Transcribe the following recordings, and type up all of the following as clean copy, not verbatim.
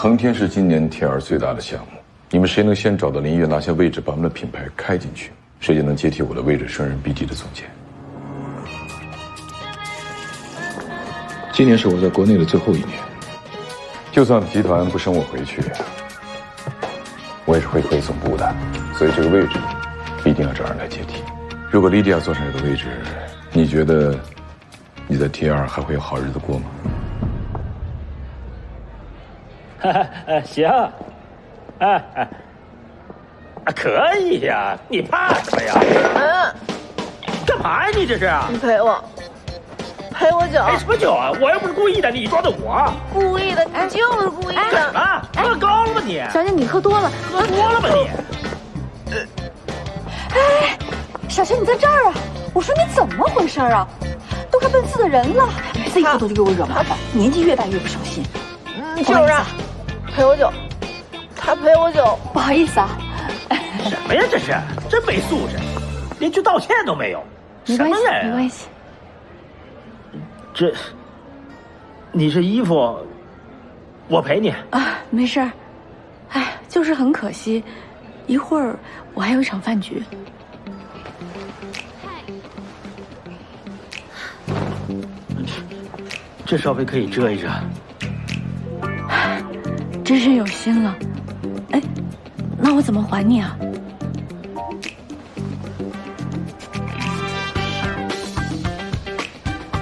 恒天是今年 TL 最大的项目，你们谁能先找到林月，拿下位置，把我们的品牌开进去，谁就能接替我的位置，升任 BD 的总监。今年是我在国内的最后一年，就算集团不升我回去，我也是会回总部的，所以这个位置必定要找人来接替。如果莉迪亚坐上这个位置，你觉得你在 TL 还会有好日子过吗？行，可以呀，你怕什么呀？干嘛呀你这是？你陪我酒。陪什么酒啊？我又不是故意的，你抓的我。故意的，你就是故意的。干嘛？喝高了吧你？小姐，你喝多了。喝多了吧你？哎，小姐你在这儿啊？我说你怎么回事啊？都快奔4的人了，每次以后都给我惹麻烦，年纪越大越不小心。就是啊，陪我酒，他陪我酒。不好意思啊。什么呀这是？真没素质，连句道歉都没有。没关系，什么人啊？没关系。你这衣服，我陪你啊，没事儿。哎，就是很可惜，一会儿我还有一场饭局。这稍微可以遮一遮。真是有心了。哎，那我怎么还你啊？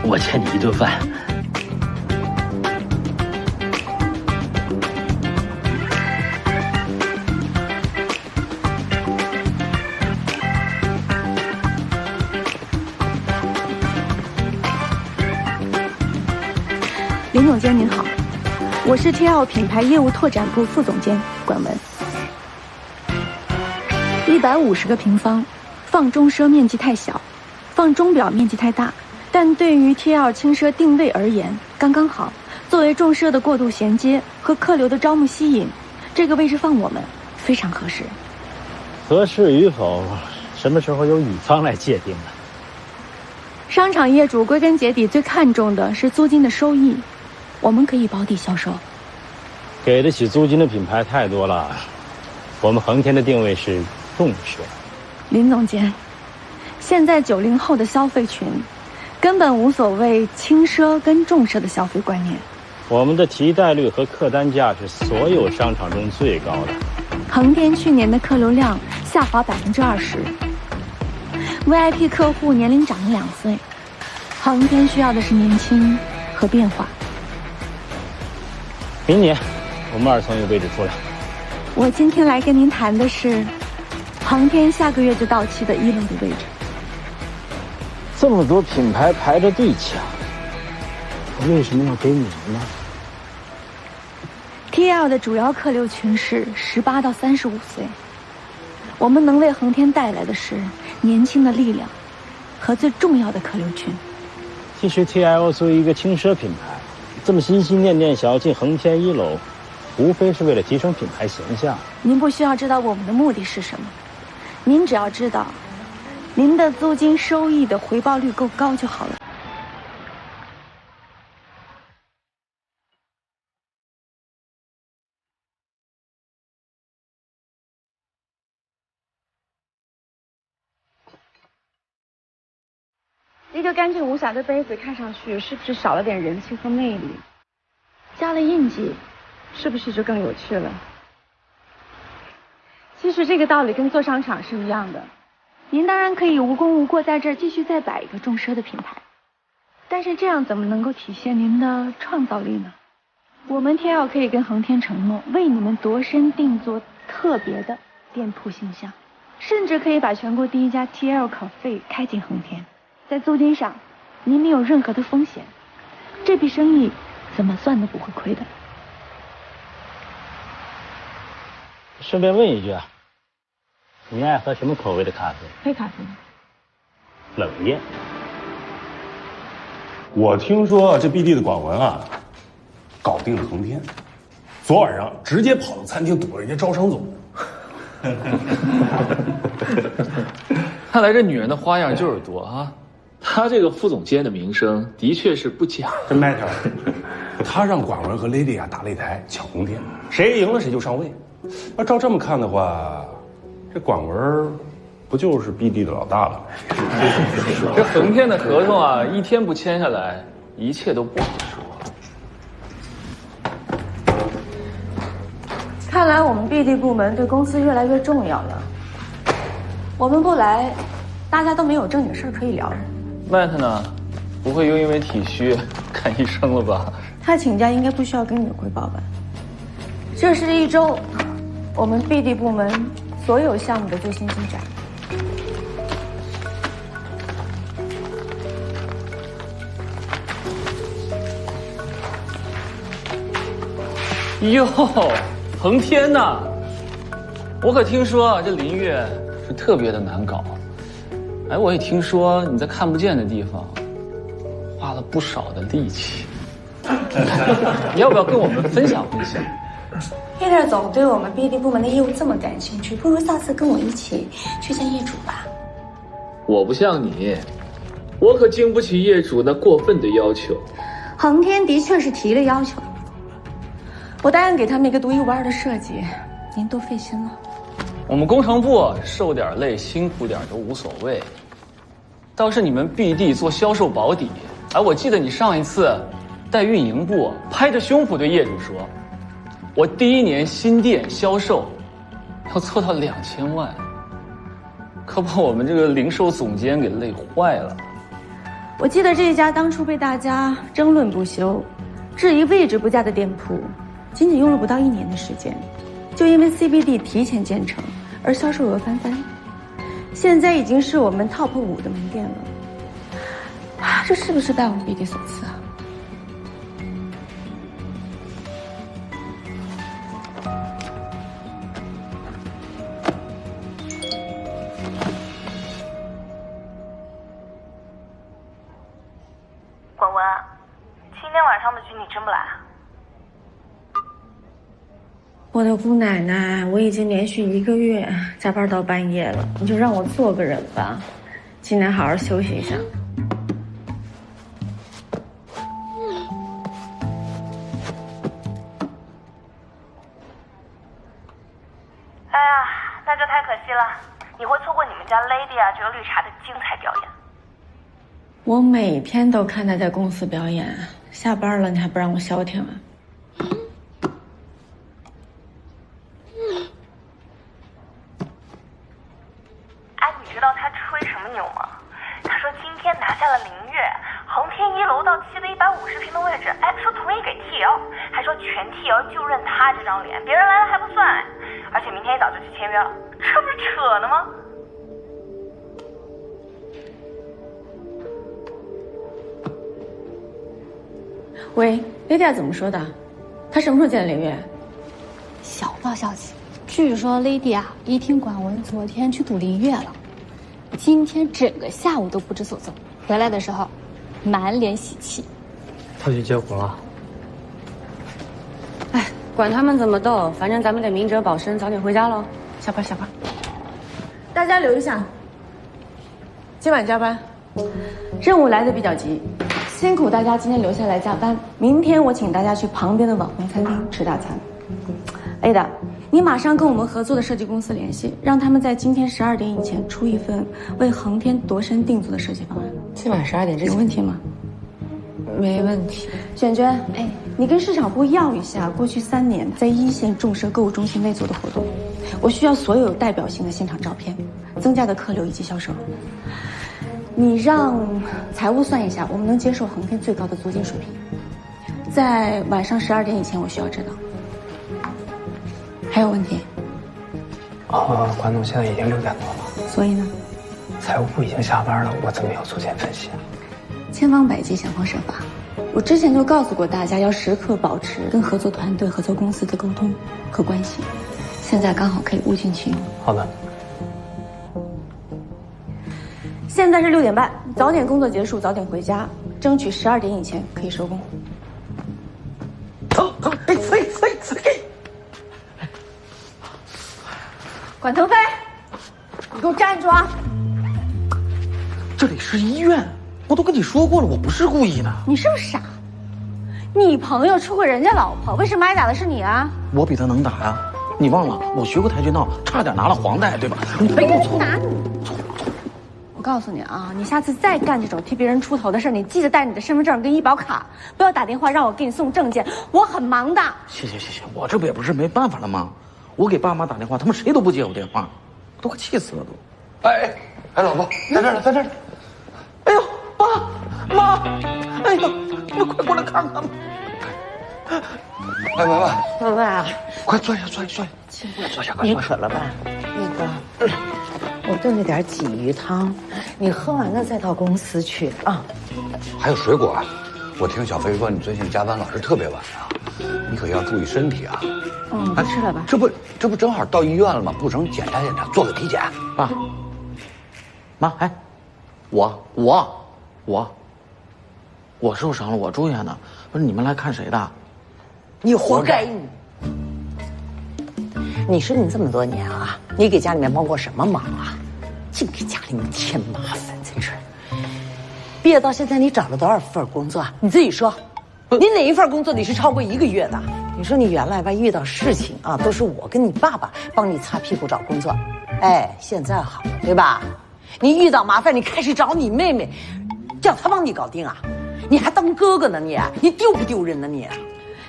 我欠你一顿饭。林总监您好，我是 TL 品牌业务拓展部副总监管文。150个平方，放中奢面积太小，放钟表面积太大，但对于 TL 轻奢定位而言刚刚好。作为重奢的过渡衔接和客流的招募吸引，这个位置放我们非常合适。合适与否，什么时候由乙方来界定呢？商场业主归根结底最看重的是租金的收益，我们可以保底销售。给得起租金的品牌太多了，我们恒天的定位是重奢。林总监，现在90后的消费群根本无所谓轻奢跟重奢的消费观念。我们的提贷率和客单价是所有商场中最高的。恒天去年的客流量下滑20%，VIP 客户年龄涨了2岁。恒天需要的是年轻和变化。明年我们2层有位置出来。我今天来跟您谈的是恒天下个月就到期的1楼的位置。这么多品牌排着队抢，我为什么要给你们呢？TL 的主要客流群是18到35岁，我们能为恒天带来的是年轻的力量和最重要的客流群。其实 TL 作为一个轻奢品牌，这么心心念念想要进恒天1楼，无非是为了提升品牌形象。您不需要知道我们的目的是什么，您只要知道您的租金收益的回报率够高就好了。一个干净无瑕的杯子看上去是不是少了点人气和魅力？加了印记，是不是就更有趣了？其实这个道理跟做商场是一样的。您当然可以无功无过在这儿继续再摆一个重奢的品牌，但是这样怎么能够体现您的创造力呢？我们TL可以跟恒天承诺，为你们度身定做特别的店铺形象，甚至可以把全国第一家 TL Cafe 开进恒天。在租金上，您没有任何的风险，这笔生意怎么算都不会亏的。顺便问一句啊，你爱喝什么口味的咖啡？黑咖啡。冷艳。我听说这 BD 的管文啊，搞定了恒天，昨晚上直接跑到餐厅堵人家招商总。看来这女人的花样就是多啊。她这个副总监的名声的确是不假。真 matter。他让管文和雷迪亚打擂台抢红天，谁赢了谁就上位。要照这么看的话，这管文不就是 BD 的老大了吗？这恒天的合同啊，一天不签下来，一切都不好说。看来我们 BD 部门对公司越来越重要了。我们不来，大家都没有正经事儿可以聊。麦特呢？不会又因为体虚看医生了吧？他请假应该不需要跟你汇报吧？这是一周我们 BD 部门所有项目的最新进展。哟，恒天呐！我可听说这林月是特别的难搞。哎，我也听说你在看不见的地方花了不少的力气。你要不要跟我们分享分享Peter 总对我们 BD 部门的业务这么感兴趣，不如下次跟我一起去见业主吧。我不像你，我可经不起业主那过分的要求。恒天的确是提了要求，我答应给他们一个独一无二的设计，您多费心了。我们工程部受点累辛苦点都无所谓，倒是你们 BD 做销售保底。哎，我记得你上一次带运营部拍着胸脯对业主说，我第1年新店销售要做到2000万，可把我们这个零售总监给累坏了。我记得这一家当初被大家争论不休、质疑位置不佳的店铺，仅仅用了不到1年的时间，就因为 CBD 提前建成而销售额翻番，现在已经是我们 TOP 5的门店了。这是不是拜我们 BD 所赐啊？文文，今天晚上的局你真不来啊？我的姑奶奶，我已经连续1个月加班到半夜了，你就让我做个人吧，今天好好休息一下。哎呀，那就太可惜了，你会错过你们家 Lady 啊这个绿茶的精彩表演。我每天都看她在公司表演，下班了你还不让我消停啊？哎，你知道他吹什么牛吗？他说今天拿下了0月，恒天1楼到期的150平的位置，哎，说同意给 TL， 还说全 TL 就认他这张脸，别人来了还不算，而且明天一早就去签约了，这不是扯呢吗？喂，Lydia 怎么说的？她什么时候见林月？小道消息，据说 Lady 啊一听管文昨天去堵林月了，今天整个下午都不知所踪，回来的时候满脸喜气。他去接活了。哎，管他们怎么斗，反正咱们得明哲保身，早点回家喽。下班下班，大家留一下，今晚加班，任务来的比较急。辛苦大家今天留下来加班，明天我请大家去旁边的网红餐厅吃大餐。Ada， 你马上跟我们合作的设计公司联系，让他们在今天12点以前出一份为恒天度身定做的设计方案。今晚12点之前有问题吗？没问题。卷娟，哎，你跟市场部要一下过去3年在1线众奢购物中心内做的活动，我需要所有有代表性的现场照片、增加的客流以及销售额。你让财务算一下，我们能接受恒天最高的租金水平，在晚上12点以前，我需要知道。还有问题？管总，现在已经6点多了，所以呢？财务部已经下班了，我怎么有足钱分析啊？千方百计，想方设法。我之前就告诉过大家，要时刻保持跟合作团队、合作公司的沟通和关系。现在刚好可以物尽其用。好的。现在是6点半，早点工作结束，早点回家，争取12点以前可以收工。管腾飞，你给我站住啊！这里是医院，我都跟你说过了，我不是故意的。你是不是傻？你朋友出轨人家老婆，为什么挨打的是你啊？我比他能打呀，你忘了我学过跆拳道，差点拿了黄带，对吧？没人打你。我告诉你啊，你下次再干这种替别人出头的事，你记得带你的身份证跟医保卡，不要打电话让我给你送证件，我很忙的。谢，我这不也不是没办法了吗？我给爸妈打电话，他们谁都不接我电话，我都快气死了都。哎，老婆，在这儿呢，在这儿呢。哎呦，爸妈，哎呦，你们快过来看看吧。来，文文啊，快坐下，坐下。坐下，你渴了吧？那个，我炖了点鲫鱼汤，你喝完了再到公司去啊。还有水果啊！我听小飞说你最近加班老是特别晚啊，你可要注意身体啊。不吃了吧？这不正好到医院了吗？不成检查检查，做个体检。爸妈，哎，我受伤了，我住院呢。不是你们来看谁的？你活该你说你这么多年啊，你给家里面帮过什么忙啊？净给家里面添麻烦在这儿。毕业到现在，你找了多少份工作啊？你自己说，你哪一份工作你是超过1个月的？你说你原来吧遇到事情啊，都是我跟你爸爸帮你擦屁股找工作，哎，现在好了，对吧？你遇到麻烦，你开始找你妹妹，叫她帮你搞定啊？你还当哥哥呢你丢不丢人呢你？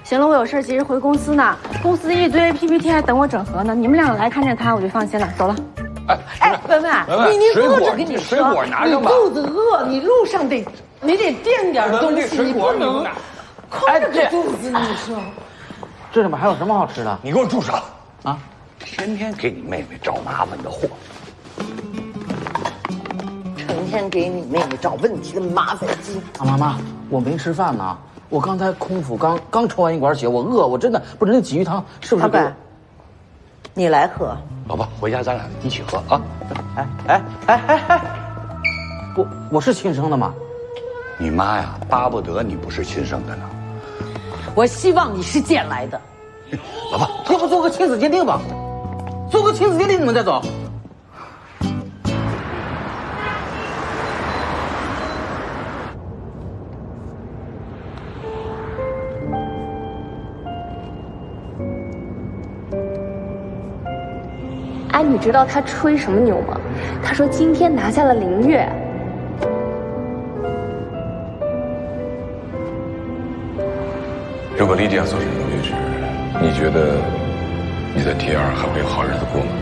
行了，我有事急着回公司呢，公司一堆 PPT 还等我整合呢，你们俩来看着他我就放心了，走了。文文，你饿着跟你说，水果拿你上吧。肚子饿，你路上你得垫点东西，你不能空着肚子。你说，这里面还有什么好吃的？你给我住手！啊，天天给你妹妹找麻烦的货，成天给你妹妹找问题的麻烦精。妈，我没吃饭呢，我刚才空腹刚抽完一管血，我饿，我真的不是那鲫鱼汤是不是？老板，你来喝。老婆，回家咱俩一起喝啊！哎，我是亲生的吗？你妈呀，巴不得你不是亲生的呢。我希望你是捡来的。老婆，要不做个亲子鉴定吧？做个亲子鉴定你们再走。哎，你知道他吹什么牛吗？他说今天拿下了0月。如果莉迪亚坐上你的位置，你觉得你在 T2还会有好日子过吗？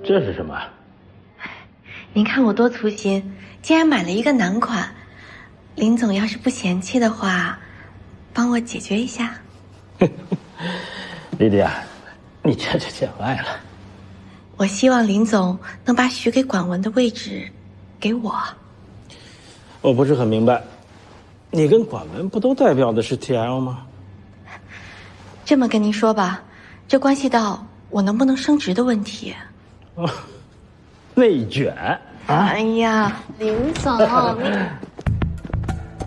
这是什么？您看我多粗心，竟然买了一个男款。林总要是不嫌弃的话，帮我解决一下。莉莉亚，你这就见外了。我希望林总能把许给管文的位置给我。我不是很明白，你跟管文不都代表的是 TL 吗？这么跟您说吧，这关系到我能不能升职的问题。哦，内卷啊！哎呀，林总，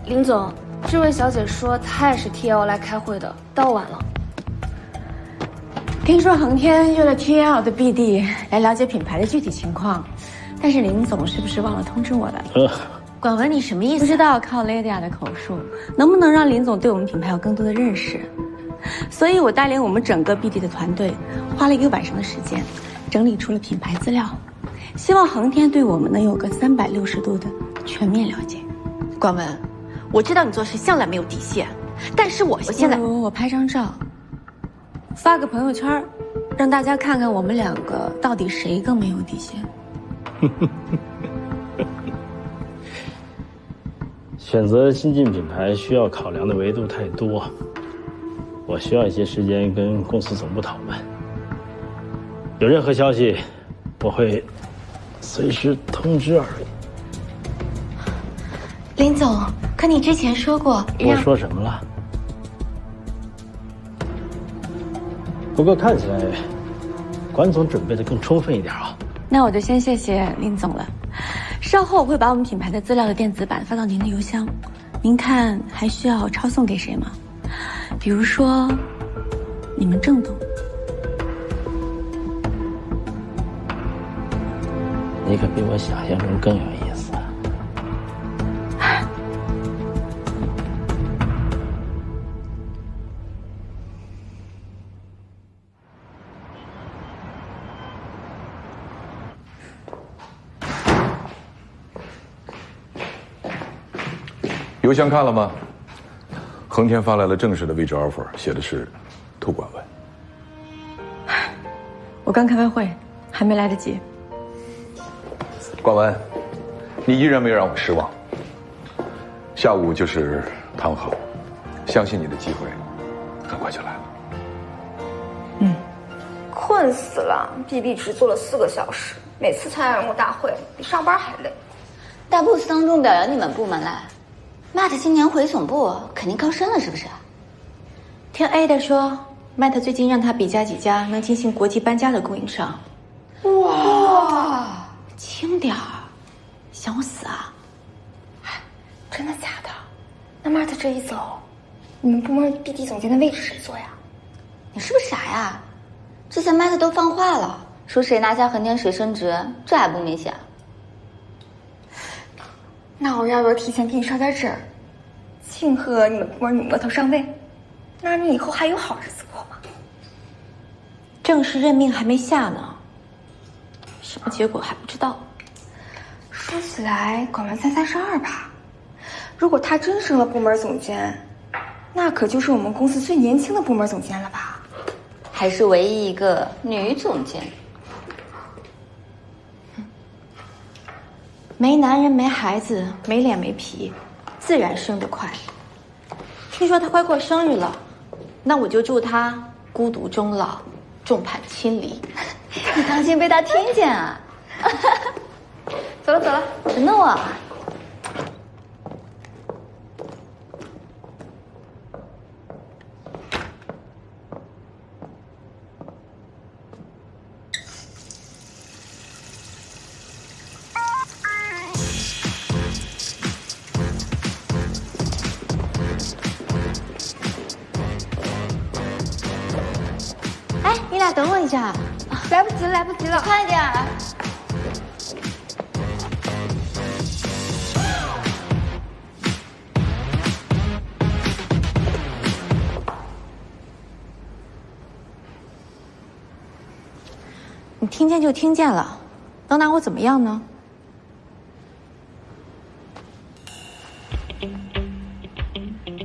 林总，这位小姐说她也是 TL 来开会的，到晚了。听说恒天约了 TL 的 BD 来了解品牌的具体情况，但是林总是不是忘了通知我了？管文，你什么意思？不知道靠 Lydia 的口述，能不能让林总对我们品牌有更多的认识？所以我带领我们整个 BD 的团队，花了1个晚上的时间，整理出了品牌资料，希望恒天对我们能有个360度的全面了解。广文，我知道你做事向来没有底线，但是我现在我拍张照，发个朋友圈，让大家看看我们两个到底谁更没有底线。选择新进品牌需要考量的维度太多，我需要一些时间跟公司总部讨论。有任何消息，我会随时通知二位。林总，可你之前说过我说什么了？不过看起来，管总准备的更充分一点啊。那我就先谢谢林总了。稍后我会把我们品牌的资料的电子版发到您的邮箱，您看还需要抄送给谁吗？比如说，你们郑总。你可比我想象中更有意思。邮箱看了吗？恒天发来了正式的位置 offer， 写的是兔管文。我刚开完会，还没来得及。管文，你依然没有让我失望。下午就是谈好，相信你的机会很快就来了。困死了 ，BB 只做了4个小时，每次参加人物大会比上班还累。大 boss 当众表扬你们部门来。Matt 今年回总部肯定高升了，是不是？听 Ada 说 ，Matt 最近让他比价几家能进行国际搬家的供应商。哇，轻点儿，想我死啊？真的假的？那 Matt 这一走，你们部门 BD 总监的位置谁坐呀？你是不是傻呀？之前 Matt 都放话了，说谁拿下恒天谁升职，这还不明显？那我要不要提前给你捎点纸，庆贺你们部门女魔头上位？那你以后还有好日子过吗？正式任命还没下呢，什么结果还不知道。说起来，管文才32吧？如果他真升了部门总监，那可就是我们公司最年轻的部门总监了吧？还是唯一一个女总监。没男人没孩子没脸没皮，自然升得快。听说他快过生日了，那我就祝他孤独终老，众叛亲离。你当心被他听见啊！走了走了，等等我。你俩等我一下，来不及了，来不及了，快点儿！你听见就听见了，能拿我怎么样呢？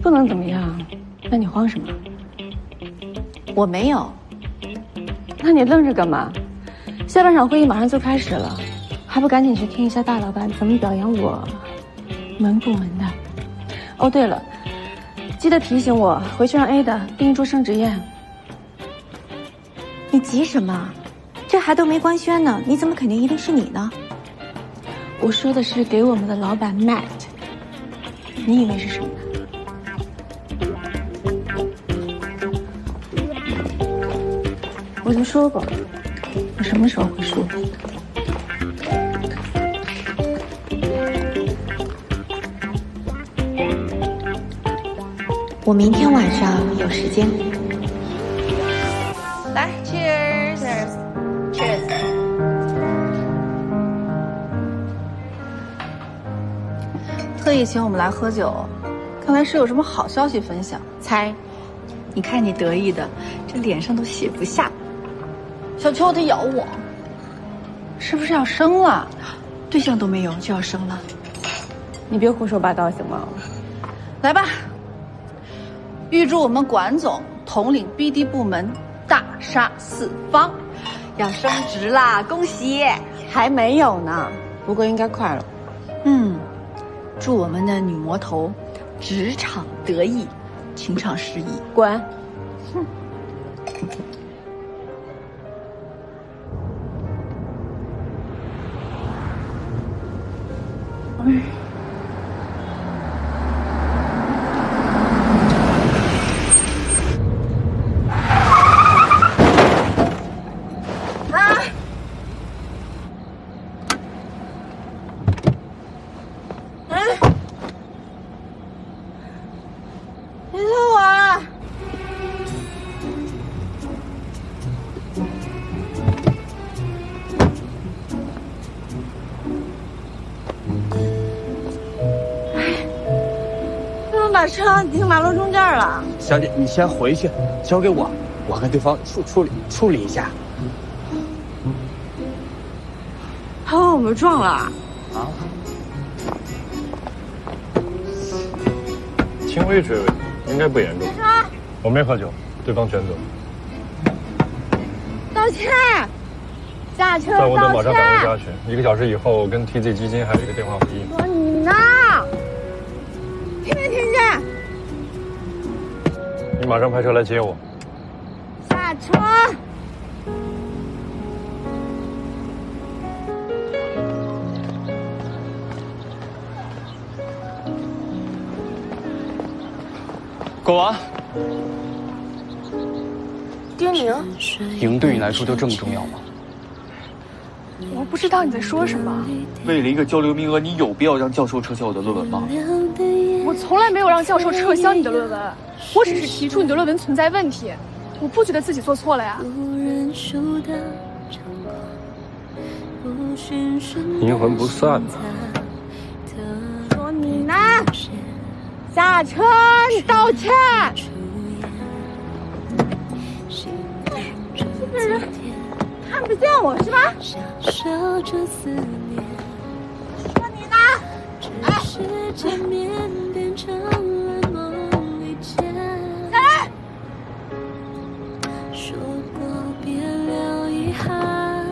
不能怎么样，那你慌什么？我没有。那你愣着干嘛？下半场会议马上就开始了，还不赶紧去听一下大老板怎么表扬我们部门的？哦，对了，记得提醒我回去让 Ada 订一桌升职宴。你急什么？这还都没官宣呢，你怎么肯定一定是你呢？我说的是给我们的老板 Matt， 你以为是什么？我就说过，我什么时候会输？我明天晚上有时间。来 ，Cheers，Cheers， 特意请我们来喝酒，看来是有什么好消息分享。猜，你看你得意的，这脸上都写不下。小秋他咬我，是不是要生了？对象都没有就要生了？你别胡说八道行吗？来吧，预祝我们管总统领 BD 部门大杀四方，要升职啦！恭喜！还没有呢，不过应该快了。祝我们的女魔头职场得意，情场失意。滚！哼。把车停马路中间了。小姐，你先回去，交给我，我跟对方处理一下。他把我们撞了。啊？轻微追尾，应该不严重。我没喝酒，对方全责。道歉。下车。在我等马上赶回家去。1个小时以后跟 TZ 基金还有一个电话会议。说你呢？听没听见？你马上派车来接我。下车。国王，丁宁，赢对你来说就这么重要吗？我不知道你在说什么。为了一个交流名额，你有必要让教授撤销我的论文吗？我从来没有让教授撤销你的论文，我只是提出你的论文存在问题。我不觉得自己做错了呀。阴魂不散嘛。说你呢？下车！你道歉。这个人看不见我是吧？说你呢？哎，来！说过别留遗憾，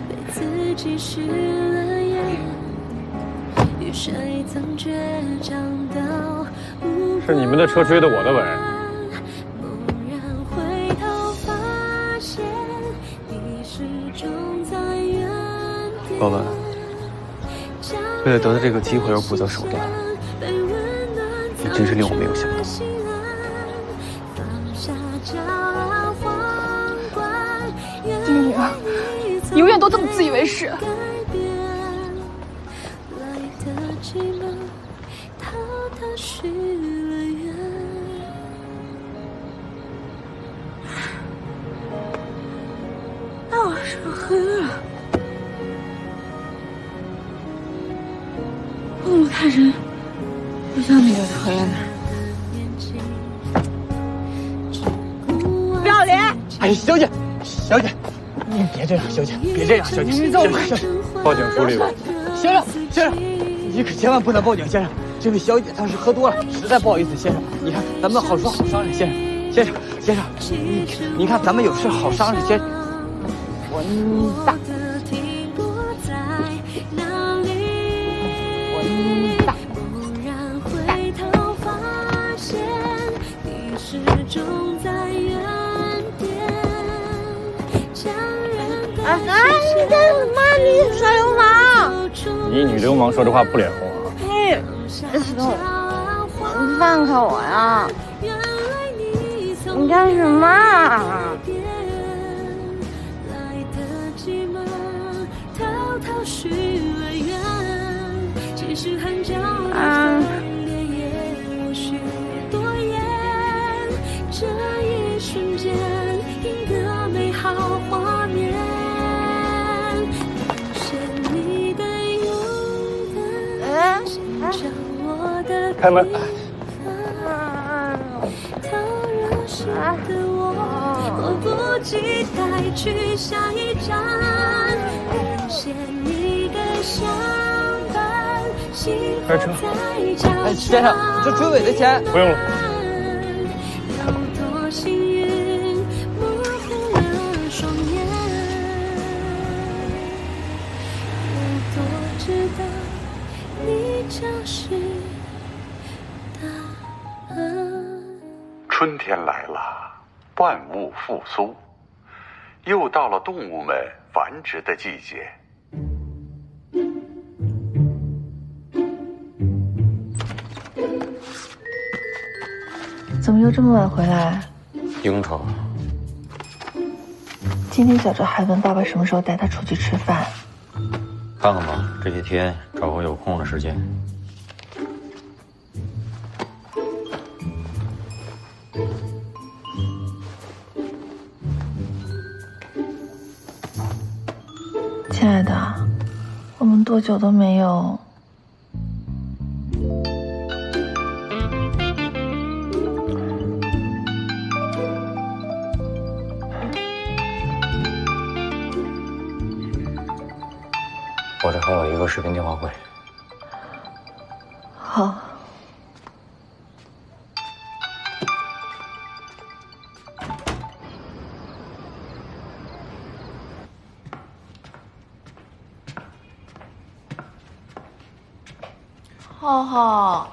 被自己失了言。与谁曾倔强到是你们的车追的我的尾。宝文，为了得到这个机会而不择手段，你真是令我没有想到。丁宁，你永远都这么自以为是。那我是不是黑了？我看人不像那个讨厌的人。不要脸！哎，小姐，小姐，你别这样，小姐，别这样，小姐，你走吧。报警处理吧。先生，先生，你可千万不能报警，先生。这位小姐她是喝多了，实在不好意思，先生。你看，咱们好说好商量，先生，先生，先生，你看咱们有事好商量，先生。混蛋！你干什么？你耍流氓！你女流氓说这话不脸红啊？嘿，石头，你放开我呀！你干什么？啊！这一瞬间，赢得美好画面。开门。迫不及待去下一站，感谢你的相伴，幸福。开车。哎，先生，这追尾的钱不用了。春天来了，万物复苏，又到了动物们繁殖的季节。怎么又这么晚回来？应酬。今天小周还问爸爸什么时候带他出去吃饭。看看吧，这些天找个有空的时间。亲爱的，我们多久都没有。我这还有一个视频电话会。好。浩浩，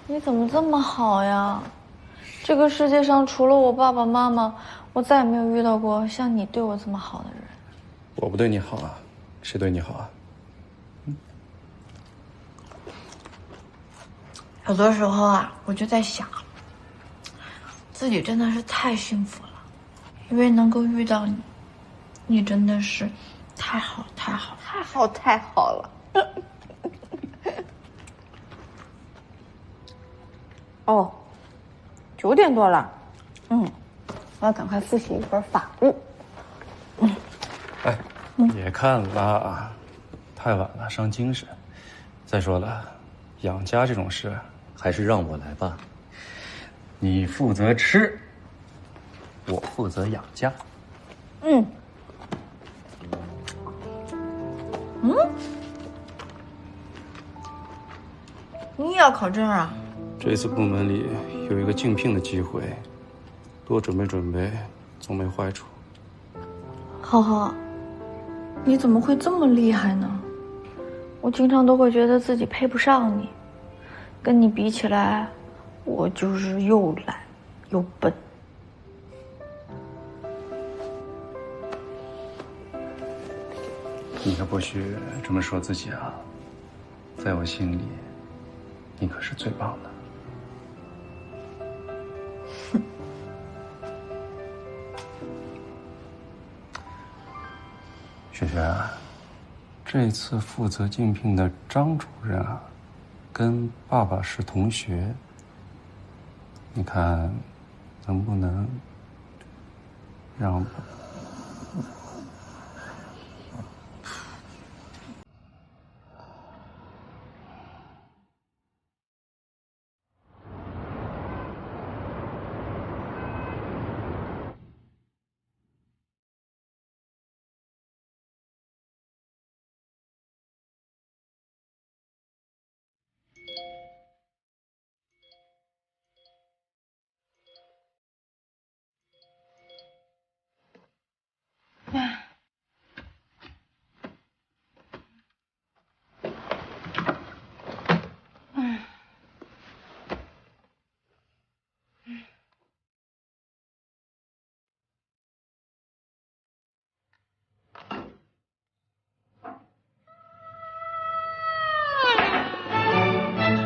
你怎么这么好呀？这个世界上除了我爸爸妈妈，我再也没有遇到过像你对我这么好的人。我不对你好啊，谁对你好啊？有的时候啊，我就在想，自己真的是太幸福了，因为能够遇到你，你真的是太好太好太好太好了。哦，9点多了，我要赶快复习一本法律。哎，别看了，太晚了，伤精神。再说了，养家这种事还是让我来吧。你负责吃，我负责养家。你也要考证啊？这次部门里有一个竞聘的机会，多准备准备，总没坏处。浩浩，你怎么会这么厉害呢？我经常都会觉得自己配不上你，跟你比起来，我就是又懒又笨。你可不许这么说自己啊，在我心里，你可是最棒的。雪雪啊，这次负责竞聘的张主任啊，跟爸爸是同学，你看能不能让？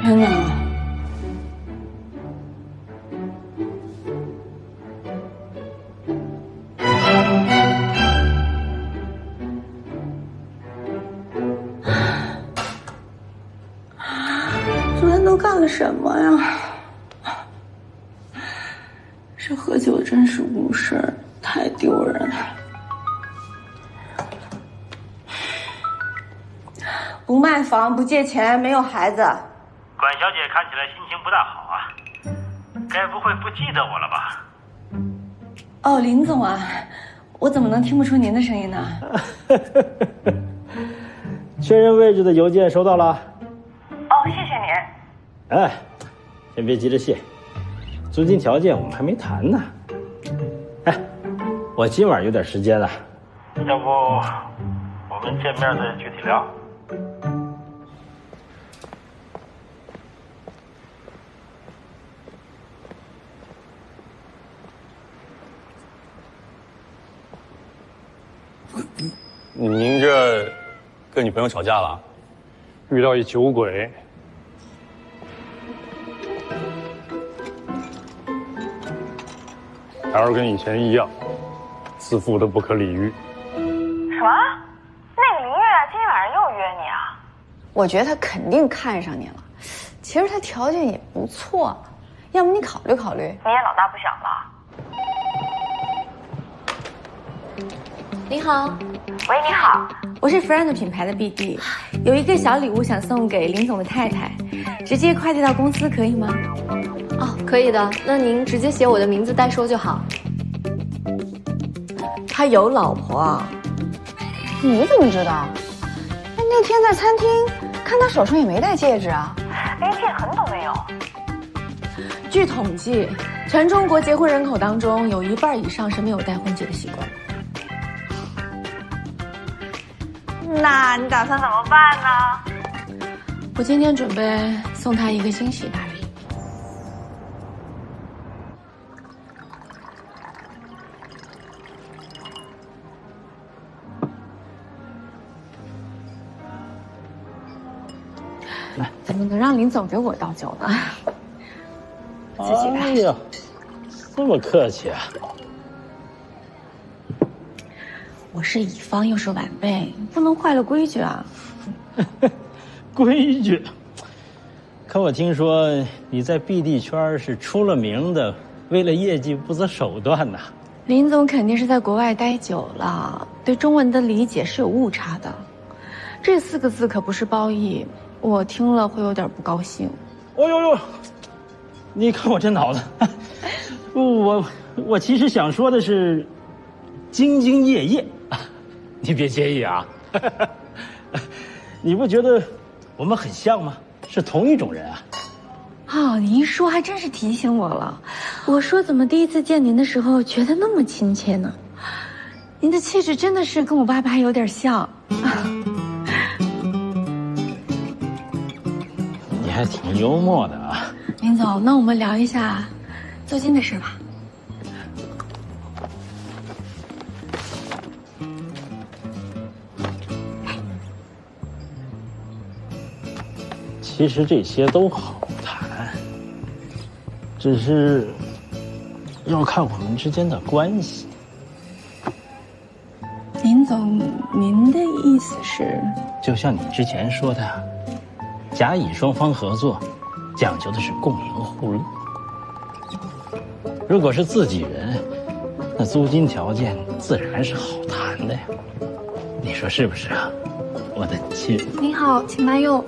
天哪！昨天都干了什么呀？这喝酒真是误事，太丢人了。不卖房，不借钱，没有孩子。管小姐看起来心情不大好啊，该不会不记得我了吧？哦，林总啊，我怎么能听不出您的声音呢？确认位置的邮件收到了。哦，谢谢您。哎，先别急着谢，租金条件我们还没谈呢。哎，我今晚有点时间了，要不我们见面再具体聊？您这跟女朋友吵架了？遇到一酒鬼，还是跟以前一样，自负的不可理喻。什么？那个林月今天晚上又约你啊？我觉得他肯定看上你了。其实他条件也不错，要不你考虑考虑。你也老大不小了。你好，喂，你好，我是 Friend 品牌的 BD， 有一个小礼物想送给林总的太太，直接快递到公司可以吗？哦，可以的，那您直接写我的名字代收就好。他有老婆啊？你怎么知道？那天在餐厅看他手上也没戴戒指啊，连戒痕都没有。据统计，全中国结婚人口当中有1半以上是没有戴婚戒的习惯。那你打算怎么办呢？我今天准备送他一个惊喜大礼。怎么能让林总给我倒酒呢？自己来。哎呀，这么客气啊！我是乙方又是晚辈，不能坏了规矩啊。规矩。可我听说你在 BD 圈是出了名的，为了业绩不择手段呐。林总肯定是在国外待久了，对中文的理解是有误差的。这4个字可不是褒义，我听了会有点不高兴。哦呦呦，你看我这脑子，我其实想说的是兢兢业业，你别介意啊。你不觉得我们很像吗？是同一种人啊。哦，你一说还真是提醒我了。我说怎么第一次见您的时候觉得那么亲切呢？您的气质真的是跟我爸爸有点像。你还挺幽默的啊。林总，那我们聊一下租金的事吧。其实这些都好谈，只是要看我们之间的关系。林总，您的意思是？就像你之前说的，甲乙双方合作，讲究的是共赢互利。如果是自己人，那租金条件自然是好谈的呀。你说是不是啊，我的亲？您好，请慢用。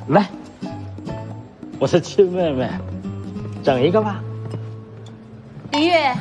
来，我的亲妹妹，整一个吧。林月。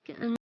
感恩。